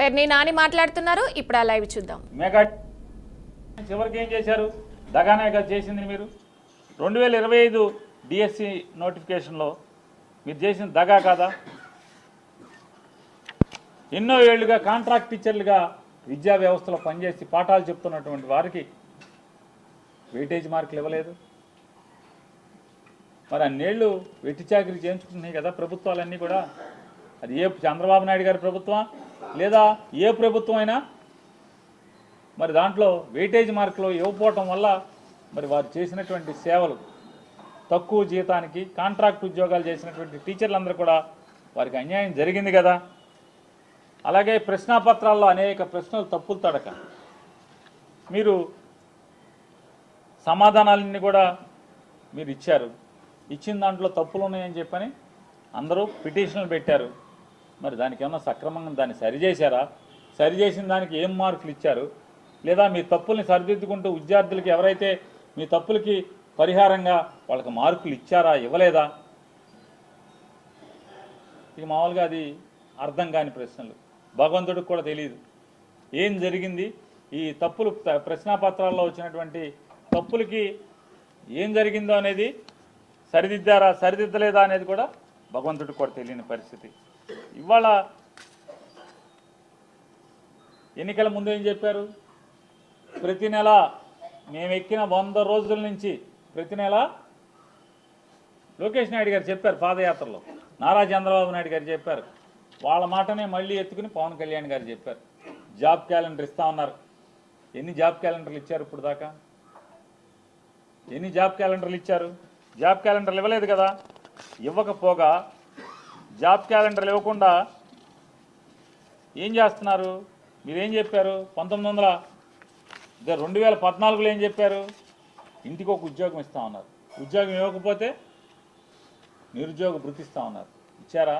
పేర్ని నాని మాట్లాడుతున్నారు. ఇప్పుడు ఆ లైవ్ చూద్దాం. మెగా చివరికి ఏం చేశారు? దగానే చేసింది మీరు. 2025 డిఎస్సి నోటిఫికేషన్లో మీరు చేసిన దగా కాదా? ఎన్నో ఏళ్లుగా కాంట్రాక్ట్ టీచర్లుగా విద్యా వ్యవస్థలో పనిచేసి పాఠాలు చెప్తున్నటువంటి వారికి వెయిటేజ్ మార్కులు ఇవ్వలేదు. మరి అన్నేళ్ళు వెట్టి చాకరీ చేయించుకుంటున్నాయి కదా ప్రభుత్వాలన్నీ కూడా. అది ఏ చంద్రబాబు నాయుడు గారి ప్రభుత్వం లేదా ఏ ప్రభుత్వం అయినా మరి దాంట్లో వెయిటేజ్ మార్కులు ఇవ్వకపోవటం వల్ల మరి వారు చేసినటువంటి సేవలు తక్కువ జీతానికి కాంట్రాక్ట్ ఉద్యోగాలు చేసినటువంటి టీచర్లందరూ కూడా వారికి అన్యాయం జరిగింది కదా. అలాగే ప్రశ్నాపత్రాల్లో అనేక ప్రశ్నలు తప్పులు తడక మీరు సమాధానాలన్నీ కూడా మీరు ఇచ్చారు. ఇచ్చిన దాంట్లో తప్పులు ఉన్నాయని చెప్పని అందరూ పిటిషన్లు పెట్టారు. మరి దానికి ఏమన్నా సక్రమంగా దాన్ని సరిచేశారా? సరిచేసిన దానికి ఏం మార్కులు ఇచ్చారు? లేదా మీ తప్పుల్ని సరిదిద్దుకుంటూ విద్యార్థులకి ఎవరైతే మీ తప్పులకి పరిహారంగా వాళ్ళకి మార్కులు ఇచ్చారా, ఇవ్వలేదా? ఇక మామూలుగా అది అర్థం కాని ప్రశ్నలు. భగవంతుడికి కూడా తెలియదు ఏం జరిగింది. ఈ తప్పులు ప్రశ్నాపత్రాల్లో వచ్చినటువంటి తప్పులకి ఏం జరిగిందో అనేది సరిదిద్దారా సరిదిద్దలేదా అనేది కూడా భగవంతుడికి కూడా తెలియని పరిస్థితి. ఇవాళ ఎన్నికల ముందు ఏం చెప్పారు? ప్రతి నెల మేము ఎక్కిన 100 రోజుల నుంచి ప్రతి నెల లోకేష్ నాయుడు గారు చెప్పారు, పాదయాత్రలో నారా చంద్రబాబు నాయుడు గారు చెప్పారు. వాళ్ళ మాటనే మళ్ళీ ఎత్తుకుని పవన్ కళ్యాణ్ గారు చెప్పారు. జాబ్ క్యాలెండర్ ఇస్తా ఉన్నారు. ఎన్ని జాబ్ క్యాలెండర్లు ఇచ్చారు ఇప్పుడు దాకా? ఎన్ని జాబ్ క్యాలెండర్లు ఇచ్చారు? జాబ్ క్యాలెండర్లు ఇవ్వలేదు కదా. ఇవ్వకపోగా జాబ్ క్యాలెండర్లు ఇవ్వకుండా ఏం చేస్తున్నారు? మీరేం చెప్పారు? 2014లో ఏం చెప్పారు? ఇంటికి ఒక ఉద్యోగం ఇస్తా ఉన్నారు. ఉద్యోగం ఇవ్వకపోతే నిరుద్యోగ భృతి ఇస్తా ఉన్నారు. ఇచ్చారా?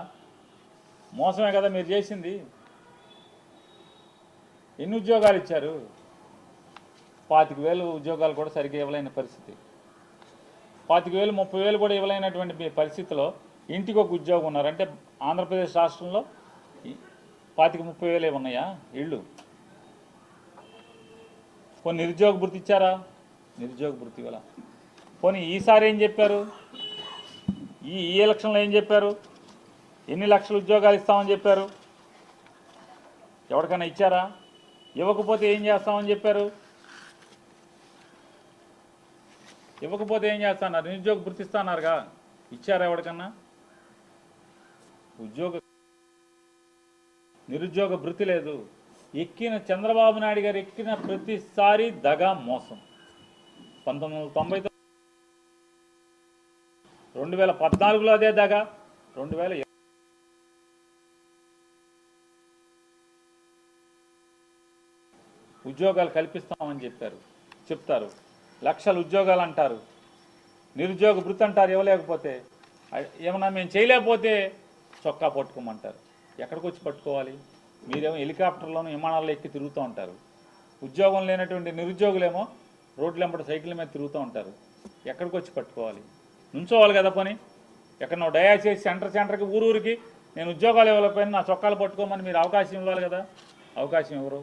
మోసమే కదా మీరు చేసింది. ఎన్ని ఉద్యోగాలు ఇచ్చారు? 25,000 ఉద్యోగాలు కూడా సరిగ్గా ఇవ్వలేని పరిస్థితి. 25,000 30,000 కూడా ఇవ్వలేనటువంటి మీ పరిస్థితిలో ఇంటికి ఒక ఉద్యోగం ఉన్నారంటే ఆంధ్రప్రదేశ్ రాష్ట్రంలో 25,000-30,000 ఉన్నాయా ఇళ్ళు? కొన్ని నిరుద్యోగ భృతి ఇచ్చారా? నిరుద్యోగ భృతి ఇవ్వాల. పోనీ ఈసారి ఏం చెప్పారు? ఈ ఎలక్షన్లో ఏం చెప్పారు? ఎన్ని లక్షల ఉద్యోగాలు ఇస్తామని చెప్పారు? ఎవరికైనా ఇచ్చారా? ఇవ్వకపోతే ఏం చేస్తామని చెప్పారు? ఇవ్వకపోతే ఏం చేస్తున్నారు? నిరుద్యోగ భృతి ఇస్తాన్నారుగా, ఇచ్చారా ఎవరికన్నా? నిరుద్యోగ భృతి లేదు. ఎక్కిన చంద్రబాబు నాయుడు గారు ఎక్కిన ప్రతిసారి దగా మోసం. 1990 2014లో అదే దగా, 2020 ఉద్యోగాలు కల్పిస్తామని చెప్తారు. లక్షల ఉద్యోగాలు అంటారు. నిరుద్యోగ భృతి అంటారు. ఇవ్వలేకపోతే ఏమన్నా మేము చేయలేకపోతే చొక్కా పట్టుకోమంటారు. ఎక్కడికి వచ్చి పట్టుకోవాలి? మీరేమో హెలికాప్టర్లోనూ విమానాల్లో ఎక్కి తిరుగుతూ ఉంటారు. ఉద్యోగం లేనటువంటి నిరుద్యోగులేమో రోడ్ల వెంబడి సైకిల్ మీద తిరుగుతూ ఉంటారు. ఎక్కడికి వచ్చి పట్టుకోవాలి? నుంచోవాలి కదా. పని ఎక్కడో దయచేసి సెంటర్కి ఊరూరికి నేను ఉద్యోగాలు ఇవ్వలేకపోయినా నా చొక్కాలు పట్టుకోమని మీరు అవకాశం ఇవ్వాలి కదా. అవకాశం ఎవరు?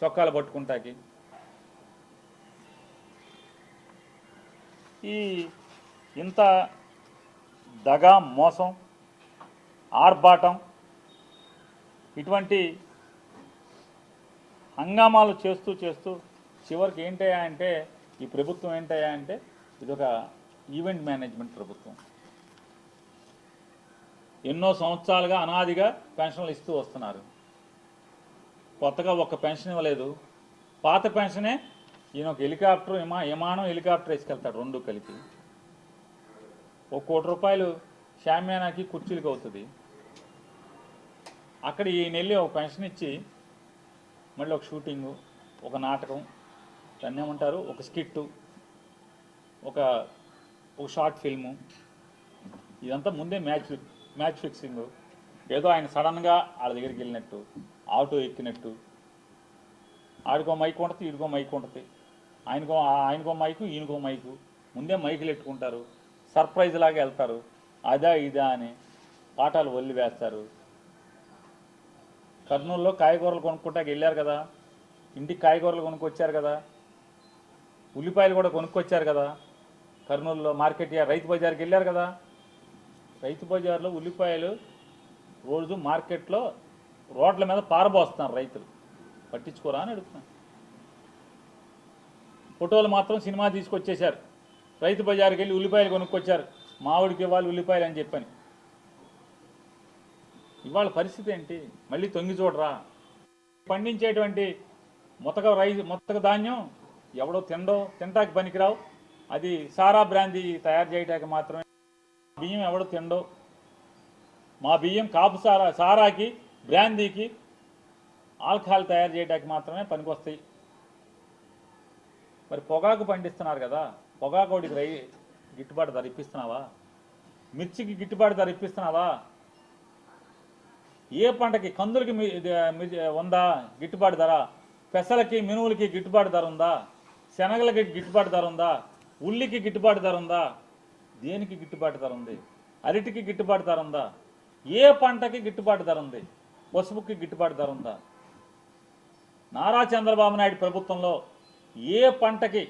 చొక్కాలు పట్టుకుంటాకి. ఈ ఇంత దగా మోసం ఆర్భాటం ఇటువంటి హంగామాలు చేస్తూ చివరికి ఏంటయ్యా అంటే ఈ ప్రభుత్వం ఏంటయ్యా అంటే ఇదొక ఈవెంట్ మేనేజ్మెంట్ ప్రభుత్వం. ఎన్నో సంవత్సరాలుగా అనాదిగా పెన్షన్లు ఇస్తూ వస్తున్నారు. కొత్తగా ఒక్క పెన్షన్ ఇవ్వలేదు. పాత పెన్షనే ఈయన ఒక హెలికాప్టర్ విమానం హెలికాప్టర్ వేసుకెళ్తాడు, రెండు కలిపి. ₹1 కోటి షామ్యానాకి కుర్చీలకి అవుతుంది. అక్కడ ఈయన వెళ్ళి ఒక పెన్షన్ ఇచ్చి మళ్ళీ ఒక షూటింగు, ఒక నాటకం, దాన్ని ఏమంటారు, ఒక స్కిట్టు, ఒక షార్ట్ ఫిల్ము, ఇదంతా ముందే మ్యాచ్ ఫిక్సింగ్. ఏదో ఆయన సడన్గా వాళ్ళ దగ్గరికి వెళ్ళినట్టు, ఆటో ఎక్కినట్టు, ఆడికో మైక్ ఉంటుంది, ఈడికో మైక్ ఉంటుంది, ఆయనకో మైకు ఈయనకో మైకు, ముందే మైకులు ఎట్టుకుంటారు, సర్ప్రైజ్ లాగా వెళ్తారు. అదా ఇదా అని పాఠాలు వదిలి వేస్తారు. కర్నూలులో కాయగూరలు కొనుక్కుంటాకి వెళ్ళారు కదా, ఇంటికి కాయగూరలు కొనుక్కొచ్చారు కదా, ఉల్లిపాయలు కూడా కొనుక్కొచ్చారు కదా, కర్నూలులో మార్కెట్ రైతు బజార్కి వెళ్ళారు కదా. రైతు బజార్లో ఉల్లిపాయలు రోజు మార్కెట్లో రోడ్ల మీద పారబోస్తున్నారు రైతులు, పట్టించుకోరా అని అడుగుతున్నాను. ఫోటోలు మాత్రం సినిమా తీసుకొచ్చేశారు. రైతు బజార్కి వెళ్ళి ఉల్లిపాయలు కొనుక్కొచ్చారు, మామిడికి ఇవ్వాలి ఉల్లిపాయలు అని చెప్పని. ఇవాళ పరిస్థితి ఏంటి? మళ్ళీ తొంగి చూడరా. పండించేటువంటి మొత్తక ధాన్యం ఎవడో తింటాకి పనికిరావు, అది సారా బ్రాందీ తయారు చేయడానికి మాత్రమే. బియ్యం ఎవడో తిండో, మా బియ్యం కాపు సారాకి బ్రాందీకి ఆల్కహాల్ తయారు చేయడానికి మాత్రమే పనికొస్తాయి. మరి పొగాకు పండిస్తున్నారు కదా, పొగాకోడికి గిట్టుబాటు ధర ఇప్పిస్తున్నావా? మిర్చికి గిట్టుబాటు ధర ఇప్పిస్తున్నావా? ఏ పంటకి? కందులకి ఉందా గిట్టుబాటు ధర? పెసలకి మినువులకి గిట్టుబాటు ధర ఉందా? శనగలకి గిట్టుబాటు ధర ఉందా? ఉల్లికి గిట్టుబాటు ధర ఉందా? దేనికి గిట్టుబాటు ధర ఉంది? అరటికి గిట్టుబాటు ధర ఉందా? ఏ పంటకి గిట్టుబాటు ధర ఉంది? పసుపుకి గిట్టుబాటు ధర ఉందా? నారా చంద్రబాబు నాయుడు ప్రభుత్వంలో ఏ పంటకి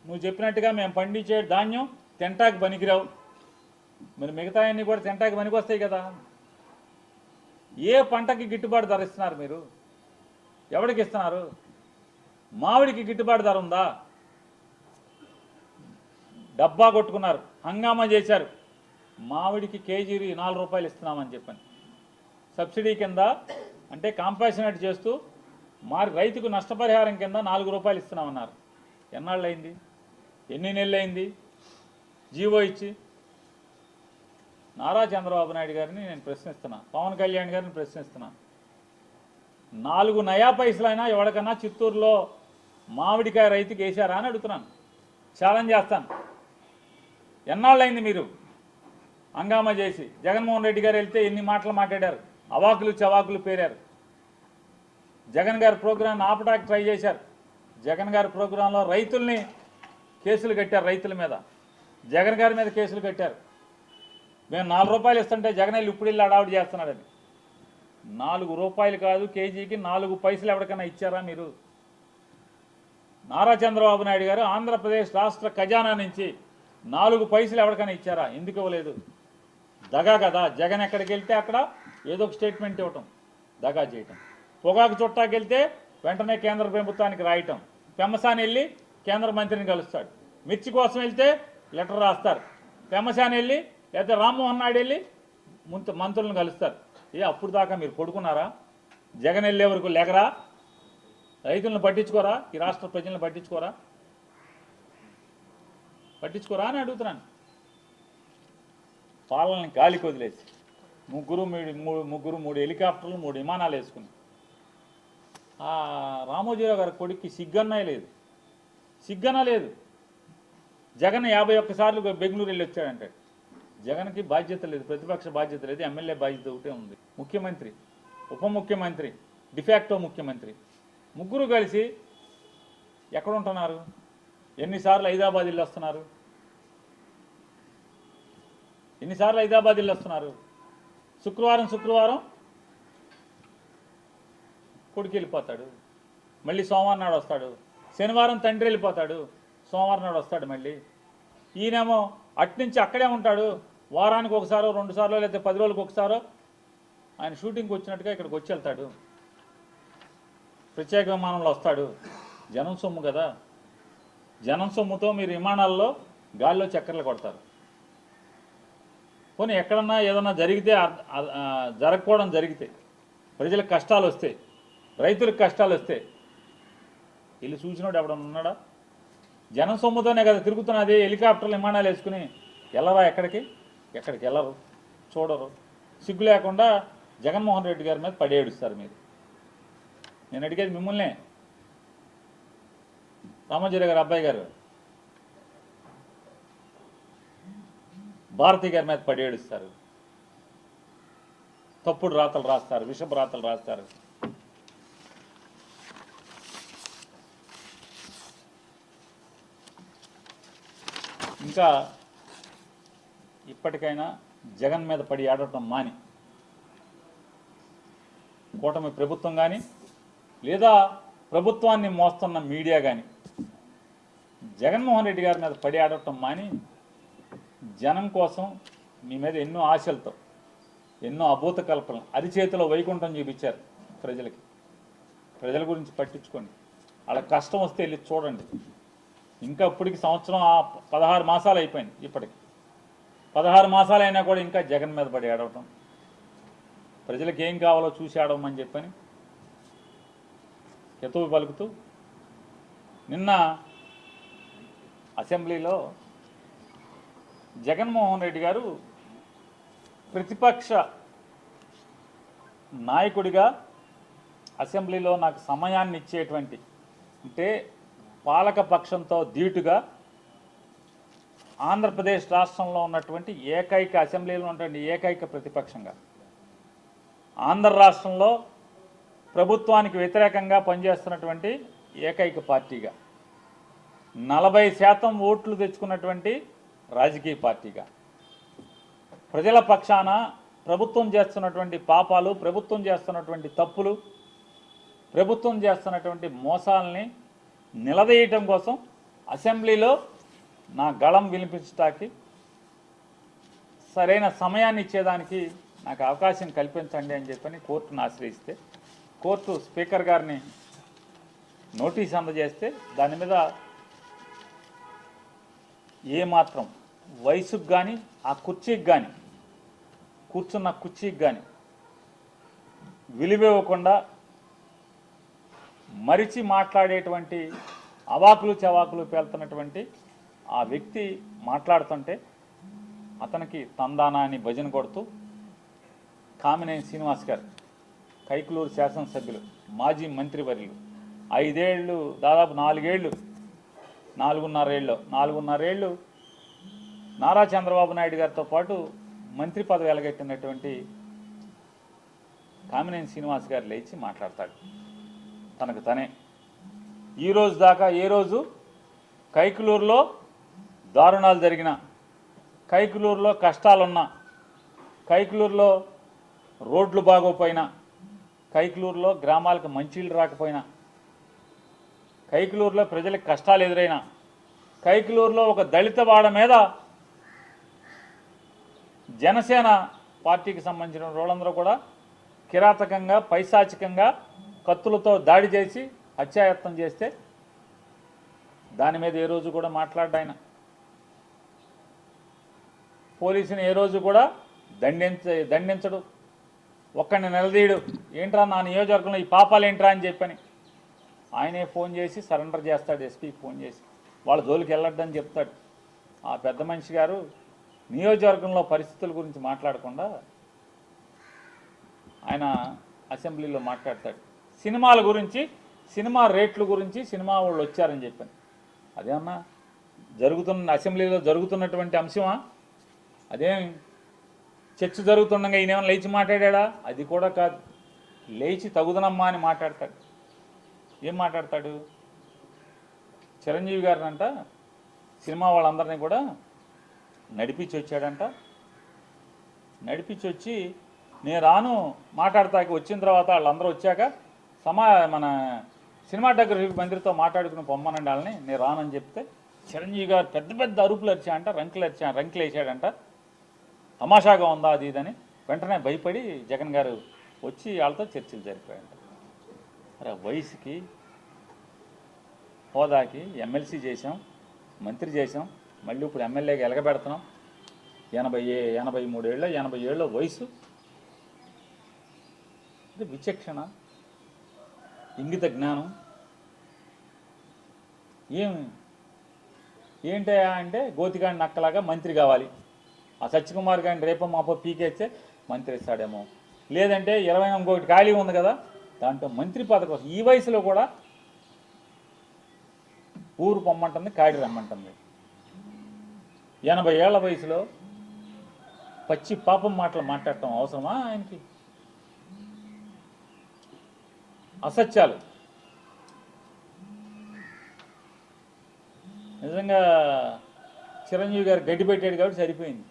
నువ్వు చెప్పినట్టుగా మేము పండించే ధాన్యం తింటాకి పనికిరావు, మరి మిగతా అన్నీ కూడా తింటాకి పనికి వస్తాయి కదా. ఏ పంటకి గిట్టుబాటు ధర ఇస్తున్నారు మీరు? ఎవరికి ఇస్తున్నారు? మామిడికి గిట్టుబాటు ధర ఉందా? డబ్బా కొట్టుకున్నారు, హంగామా చేశారు. మామిడికి కేజీ 4 రూపాయలు ఇస్తున్నామని చెప్పని సబ్సిడీ కింద, అంటే కాంపాషనేట్ చేస్తూ రైతుకు నష్టపరిహారం కింద 4 రూపాయలు ఇస్తున్నామన్నారు. ఎన్నాళ్ళు అయింది? ఎన్ని నెలలు అయింది జీవో ఇచ్చి? నారా చంద్రబాబు నాయుడు గారిని నేను ప్రశ్నిస్తున్నా, పవన్ కళ్యాణ్ గారిని ప్రశ్నిస్తున్నా, 4 నయా పైసలైనా ఎవరికన్నా చిత్తూరులో మామిడికాయ రైతుకి వేశారా అని అడుగుతున్నాను. ఛాలెంజ్ చేస్తాను. ఎన్నాళ్ళైంది మీరు హంగామా చేసి? జగన్మోహన్ రెడ్డి గారు వెళ్తే ఎన్ని మాటలు మాట్లాడారు, అవాకులు చవాకులు పేరారు. జగన్ గారి ప్రోగ్రాంని ఆపడానికి ట్రై చేశారు. జగన్ గారి ప్రోగ్రాంలో రైతుల్ని కేసులు కట్టారు, రైతుల మీద, జగన్ గారి మీద కేసులు కట్టారు. మేము 4 రూపాయలు ఇస్తుంటే జగన్ వెళ్ళి ఇప్పుడు వెళ్ళి అడావిడి చేస్తున్నాడని. 4 రూపాయలు కాదు, కేజీకి 4 పైసలు ఎవరికైనా ఇచ్చారా మీరు? నారా చంద్రబాబు నాయుడు గారు ఆంధ్రప్రదేశ్ రాష్ట్ర ఖజానా నుంచి 4 పైసలు ఎవరికైనా ఇచ్చారా? ఎందుకు ఇవ్వలేదు? దగా కదా. జగన్ ఎక్కడికి వెళ్తే అక్కడ ఏదో ఒక స్టేట్మెంట్ ఇవ్వటం, దగా చేయటం. పొగాకు చుట్టాకి వెళ్తే వెంటనే కేంద్ర ప్రభుత్వానికి రాయటం. పెమ్మసాని వెళ్ళి కేంద్ర మంత్రిని కలుస్తాడు. మిర్చి కోసం వెళ్తే లెటర్ రాస్తారు. పెమ్మసాని వెళ్ళి లేకపోతే రామ్మోహన్ నాయుడు వెళ్ళి మంత్రులను కలుస్తారు. అప్పుడు దాకా మీరు పడుకున్నారా? జగన్ వెళ్ళే వరకు లేకరా? రైతులను పట్టించుకోరా? ఈ రాష్ట్ర ప్రజలను పట్టించుకోరా అని అడుగుతున్నాను. పాలనని గాలికి వదిలేసి ముగ్గురు 3 హెలికాప్టర్లు 3 విమానాలు వేసుకుని, రామోజీరావు గారి కొడుక్కి సిగ్గన్నా లేదు. జగన్ 51 సార్లు బెంగళూరు వెళ్ళి వచ్చాడంటాడు. జగన్కి బాధ్యత లేదు, ప్రతిపక్ష బాధ్యత లేదు, ఎమ్మెల్యే బాధ్యత ఒకటే ఉంది. ముఖ్యమంత్రి, ఉప ముఖ్యమంత్రి, డిఫాక్టో ముఖ్యమంత్రి, ముగ్గురు కలిసి ఎక్కడ ఉంటున్నారు? ఎన్నిసార్లు హైదరాబాద్ ఇల్లు వస్తున్నారు? శుక్రవారం కొడుకు వెళ్ళిపోతాడు, మళ్ళీ సోమవారం నాడు వస్తాడు. శనివారం తండ్రి వెళ్ళిపోతాడు, సోమవారం నాడు వస్తాడు మళ్ళీ. ఈయనేమో అట్నుంచి అక్కడే ఉంటాడు. వారానికి ఒకసారో 2 సార్లు లేకపోతే 10 రోజులకు ఒకసారో ఆయన షూటింగ్కి వచ్చినట్టుగా ఇక్కడికి వచ్చి వెళ్తాడు. ప్రత్యేక విమానంలో వస్తాడు. జనం సొమ్ము కదా, జనం సొమ్ముతో మీరు విమానాల్లో గాల్లో చక్కర్లు కొడతారు. పోనీ ఎక్కడన్నా ఏదన్నా జరగకపోవడం జరిగితే, ప్రజలకు కష్టాలు వస్తే, రైతులకు కష్టాలు వస్తే వెళ్ళి చూసినోడు ఎవడన్నా ఉన్నాడా? జనం సొమ్ముతోనే కదా తిరుగుతున్నది. హెలికాప్టర్లు విమానాలు వేసుకుని వెళ్ళరా? ఎక్కడికి వెళ్ళరు, చూడరు. సిగ్గు లేకుండా జగన్మోహన్ రెడ్డి గారి మీద పడేడుస్తారు మీరు. నేను అడిగేది మిమ్మల్నే, రామోజీరావు గారు అబ్బాయి గారు భారతి గారి మీద పడేడుస్తారు. తప్పుడు రాతలు రాస్తారు, విషపు రాతలు రాస్తారు. ఇంకా ఇప్పటికైనా జగన్ మీద పడి ఆడటం మాని కూటమి ప్రభుత్వం కానీ లేదా ప్రభుత్వాన్ని మోస్తున్న మీడియా కానీ జగన్మోహన్ రెడ్డి గారి మీద పడి ఆడటం మాని జనం కోసం మీ మీద ఎన్నో ఆశలతో ఎన్నో అభూత కల్పనలు అరిచేతిలో వైకుంఠం చూపించారు ప్రజలకి. ప్రజల గురించి పట్టించుకోండి, వాళ్ళ కష్టం వస్తే వెళ్ళి చూడండి. ఇంకా ఇప్పటికి సంవత్సరం 16 మాసాలు అయిపోయింది. ఇప్పటికి 16 మాసాలు అయినా కూడా ఇంకా జగన్ మీద పడి ఆడవటం, ప్రజలకు ఏం కావాలో చూసి ఆడవమని చెప్పని హితవు పలుకుతూ నిన్న అసెంబ్లీలో జగన్మోహన్ రెడ్డి గారు ప్రతిపక్ష నాయకుడిగా అసెంబ్లీలో నాకు సమయాన్ని ఇచ్చేటువంటి, అంటే పాలక పక్షంతో ధీటుగా ఆంధ్రప్రదేశ్ రాష్ట్రంలో ఉన్నటువంటి ఏకైక అసెంబ్లీలో ఉన్నటువంటి ఏకైక ప్రతిపక్షంగా, ఆంధ్ర రాష్ట్రంలో ప్రభుత్వానికి వ్యతిరేకంగా పనిచేస్తున్నటువంటి ఏకైక పార్టీగా, 40% ఓట్లు తెచ్చుకున్నటువంటి రాజకీయ పార్టీగా, ప్రజల పక్షాన ప్రభుత్వం చేస్తున్నటువంటి పాపాలు, ప్రభుత్వం చేస్తున్నటువంటి తప్పులు, ప్రభుత్వం చేస్తున్నటువంటి మోసాలని నిలదీయటం కోసం అసెంబ్లీలో నా గళం వినిపించడానికి సరైన సమయాన్ని ఇచ్చేదానికి నాకు అవకాశం కల్పించండి అని చెప్పని కోర్టును ఆశ్రయిస్తే, కోర్టు స్పీకర్ గారిని నోటీస్ అందజేస్తే దాని మీద ఏమాత్రం వయసుకు కానీ ఆ కుర్చీకి కానీ కూర్చున్న కుర్చీకి కానీ విలువివ్వకుండా మరిచి మాట్లాడేటువంటి అవాకులు చవాకులు పేలుతున్నటువంటి ఆ వ్యక్తి మాట్లాడుతుంటే అతనికి తందానా అని భజన కొడుతూ కామినేని శ్రీనివాస్ గారు, కైకులూరు శాసనసభ్యులు, మాజీ మంత్రివర్యులు, 5 ఏళ్ళు దాదాపు 4 ఏళ్ళు 4.5 ఏళ్ళు నారా చంద్రబాబు నాయుడు గారితో పాటు మంత్రి పదవి ఎలగెట్టినటువంటి కామినేని శ్రీనివాస్ గారు లేచి మాట్లాడతాడు తనకు తనే. ఈరోజు దాకా ఏ రోజు కైకులూరులో దారుణాలు జరిగిన, కైకులూరులో కష్టాలున్నా, కైకులూరులో రోడ్లు బాగోపోయినా, కైకులూరులో గ్రామాలకు మంచినీళ్ళు రాకపోయినా, కైకులూరులో ప్రజలకు కష్టాలు ఎదురైనా, కైకులూరులో ఒక దళిత వాడ మీద జనసేన పార్టీకి సంబంధించిన వాళ్ళందరూ కూడా కిరాతకంగా పైశాచికంగా కత్తులతో దాడి చేసి హత్యాయత్నం చేస్తే దాని మీద ఏ రోజు కూడా మాట్లాడ్డాయన. పోలీసుని ఏ రోజు కూడా దండించడు, ఒక్కడిని నిలదీయడు. ఏంట్రా నా నియోజకవర్గంలో ఈ పాపాలు ఏంట్రా అని చెప్పని ఆయనే ఫోన్ చేసి సరెండర్ చేస్తాడు, ఎస్పీకి ఫోన్ చేసి వాళ్ళ జోలికి వెళ్ళొద్దని చెప్తాడు. ఆ పెద్ద మనిషి గారు నియోజకవర్గంలో పరిస్థితుల గురించి మాట్లాడకుండా ఆయన అసెంబ్లీలో మాట్లాడతాడు. సినిమాల గురించి, సినిమా రేట్ల గురించి, సినిమా వాళ్ళు వచ్చారని చెప్పాను. అదేమన్నా అసెంబ్లీలో జరుగుతున్నటువంటి అంశమా? అదేం చర్చ జరుగుతుండగా ఈయనేమన్నా లేచి మాట్లాడా? అది కూడా కాదు. లేచి తగుదనమ్మా అని మాట్లాడతాడు. ఏం మాట్లాడతాడు? చిరంజీవి గారినంట సినిమా వాళ్ళందరినీ కూడా నడిపించి వచ్చాడంట. నడిపించి వచ్చి నేను రాను మాట్లాడతాకి వచ్చిన తర్వాత వాళ్ళందరూ వచ్చాక మన సినిమాటోగ్రఫీ మంత్రితో మాట్లాడుకుని పొమ్మనండి వాళ్ళని, నేను రానని చెప్తే చిరంజీవి గారు పెద్ద పెద్ద అరుపులు అరిచాడంట, రంకులు వేసాడంట. తమాషాగా ఉందా అది ఇదని వెంటనే భయపడి జగన్ గారు వచ్చి వాళ్ళతో చర్చలు జరిపాయంట. అరే వయసుకి హోదాకి ఎమ్మెల్సీ చేసాం, మంత్రి చేసాం, మళ్ళీ ఇప్పుడు ఎమ్మెల్యేగా ఎలగబెడుతున్నాం. 80 ఏళ్ళ వయసు. ఇది విచక్షణ, ఇంగిత జ్ఞానం ఏంటయా అంటే గోతిగాడి నక్కలాగా మంత్రి కావాలి. ఆ సత్యకుమార్ గారిని రేపో మాపో పీకేస్తే మంత్రి ఇస్తాడేమో, లేదంటే 21 ఖాళీ ఉంది కదా దాంట్లో మంత్రి పదవి కోసం ఈ వయసులో కూడా ఊరు పొమ్మంటుంది, కాడి రమ్మంటుంది. 80 ఏళ్ల వయసులో పచ్చి పాపం మాటలు మాట్లాడటం అవసరమా ఆయనకి? అసత్యాలు. నిజంగా చిరంజీవి గారు గడ్డి పెట్టాడు కాబట్టి సరిపోయింది.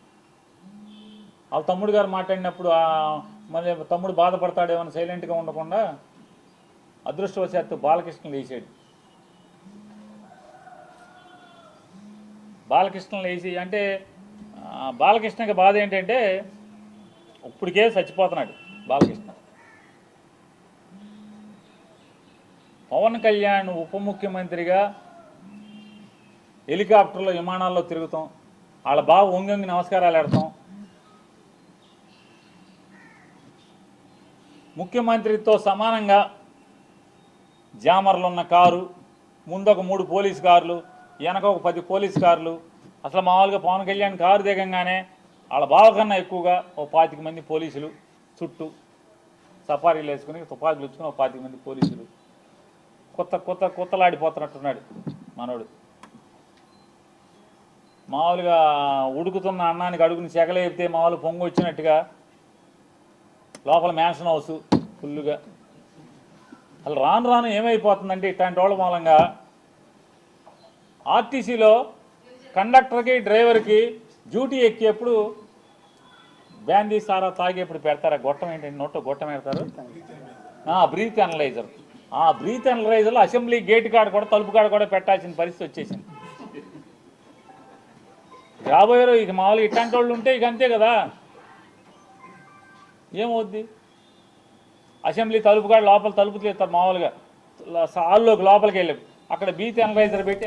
వాళ్ళ తమ్ముడు గారు మాట్లాడినప్పుడు మళ్ళీ తమ్ముడు బాధపడతాడేమని సైలెంట్గా ఉండకుండా అదృష్టవశాత్తు బాలకృష్ణ లేచాడు. బాలకృష్ణ లేచి అంటే బాలకృష్ణకి బాధ ఏంటంటే ఇప్పటికే చచ్చిపోతున్నాడు బాలకృష్ణ. పవన్ కళ్యాణ్ ఉప ముఖ్యమంత్రిగా హెలికాప్టర్లో విమానాల్లో తిరుగుతాం, వాళ్ళ బావ వంగి నమస్కారాలు పెడతాం, ముఖ్యమంత్రితో సమానంగా జామర్లు ఉన్న కారు, ముందొక 3 పోలీస్ కార్లు, వెనక ఒక 10 పోలీస్ కార్లు. అసలు మామూలుగా పవన్ కళ్యాణ్ కారు దిగంగానే వాళ్ళ బావ కన్నా ఎక్కువగా ఓ 25 మంది పోలీసులు చుట్టూ సఫారీలు వేసుకుని తుపాకులు వచ్చుకుని ఓ 25 మంది పోలీసులు. కొత్తలాడిపోతున్నట్టున్నాడు మనోడు. మామూలుగా ఉడుకుతున్న అన్నానికి అడుగుని చెగలేపితే మామూలు పొంగు వచ్చినట్టుగా లోపల మ్యాన్షన్ హౌస్ ఫుల్లుగా. అసలు రాను రాను ఏమైపోతుందంటే ఇట్లాంటి వాళ్ళ మూలంగా ఆర్టీసీలో కండక్టర్కి డ్రైవర్కి డ్యూటీ ఎక్కేప్పుడు బ్యాందీ సారా తాగేప్పుడు పెడతారు. గొట్టం ఏంటంటే నోట్లో గొట్టం పెడతారు, బ్రీత్ అనలైజర్. ఆ బ్రీత్ అనలైజర్లో అసెంబ్లీ గేట్ కాడ కూడా తలుపు కాడ కూడా పెట్టాల్సిన పరిస్థితి వచ్చేసింది. రాబోయే ఇక మామూలుగా ఇట్లాంటి వాళ్ళు ఉంటే ఇక అంతే కదా, ఏమవుద్ది. అసెంబ్లీ తలుపు కాడ లోపల తలుపు తీస్తారు మామూలుగా హాల్లోకి లోపలికి వెళ్ళి అక్కడ బ్రీత్ అనలైజర్ పెట్టి